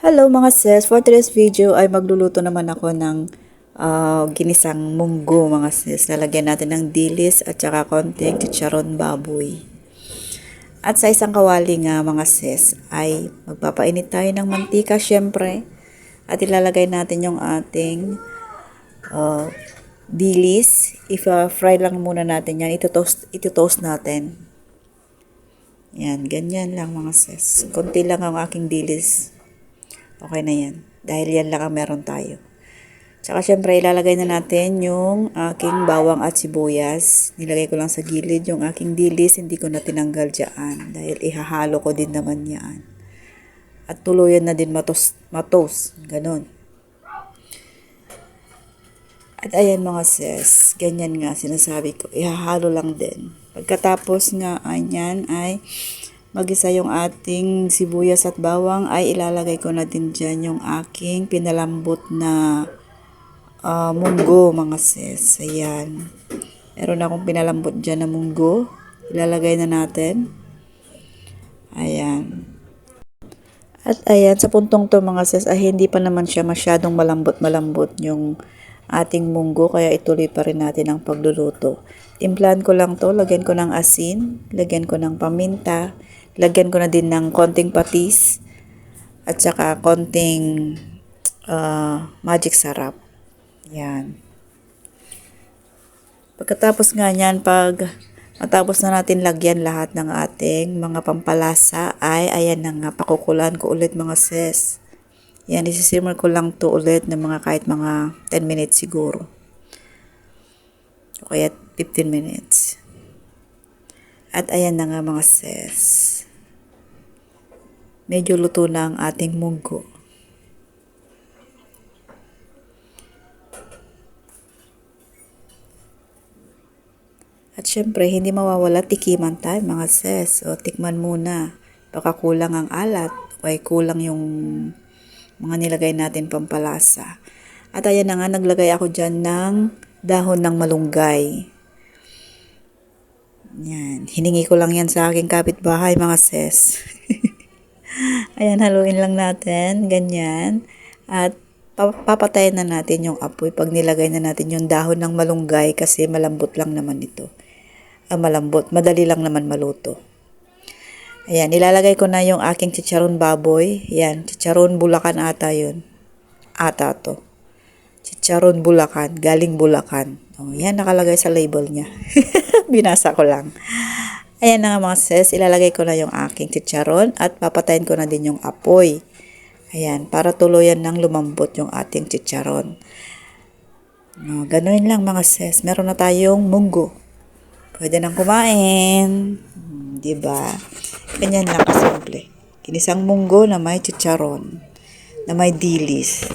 Hello mga sis, for today's video ay magluluto naman ako ng ginisang munggo mga sis. Lalagyan natin ng dilis at saka konting chicharon baboy. At sa isang kawali nga mga sis ay magpapainit tayo ng mantika syempre. At ilalagay natin yung ating dilis. Fry lang muna natin yan. Ito-toast natin. Yan, ganyan lang mga sis. Konti lang ang aking dilis. Okay na yan. Dahil yan lang ang meron tayo. Tsaka syempre ilalagay na natin yung aking bawang at sibuyas. Nilagay ko lang sa gilid yung aking dilis. Hindi ko na tinanggal dyan. Dahil ihahalo ko din naman yan. At tuluyan na din matos. Ganon. At ayan mga sis. Ganyan nga sinasabi ko. Ihahalo lang din. Pagkatapos nga ayan ay magisa yung ating sibuyas at bawang ay ilalagay ko na din dyan yung aking pinalambot na munggo mga sis. Ayan. Meron akong pinalambot dyan na munggo. Ilalagay na natin. Ayan. At ayan, sa puntong to mga sis ay hindi pa naman siya masyadong malambot yung ating munggo. Kaya ituloy pa rin natin ang pagluluto. Timplahan ko lang to. Lagyan ko ng asin. Lagyan ko ng paminta. Lagyan ko na din ng konting patis at saka konting magic sarap. Yan. Pagkatapos nga yan, pag matapos na natin lagyan lahat ng ating mga pampalasa, ay ayan na nga, pakukulan ko ulit mga sis. Yan, isisimmer ko lang to ulit ng mga kahit mga 10 minutes siguro. O kaya 15 minutes. At ayan na nga mga sis. Medyo luto na ang ating munggo. At syempre, hindi mawawala tikiman tayo mga sis. O tikman muna. Baka kulang ang alat o ay kulang yung mga nilagay natin pampalasa. At ayan na nga, naglagay ako dyan ng dahon ng malunggay. Yan. Hiningi ko lang yan sa aking kapitbahay mga sis. Ayan, haluin lang natin. Ganyan. At papatayin na natin yung apoy pag nilagay na natin yung dahon ng malunggay kasi malambot lang naman ito. Malambot. Madali lang naman maluto. Ayan, ilalagay ko na yung aking chicharon baboy. Ayan, chicharon Bulacan ata yun. Ata to. Chicharon Bulacan. Galing Bulacan. O, yan, nakalagay sa label niya. Binasa ko lang. Ayan na nga mga sis, ilalagay ko na yung aking chicharon at papatayin ko na din yung apoy. Ayan, para tuluyan ng lumambot yung ating chicharon. No, ganoon lang mga sis, meron na tayong munggo. Pwede nang kumain. Diba? Ganyan lang kasimple. Kinisang munggo na may chicharon, na may dilis.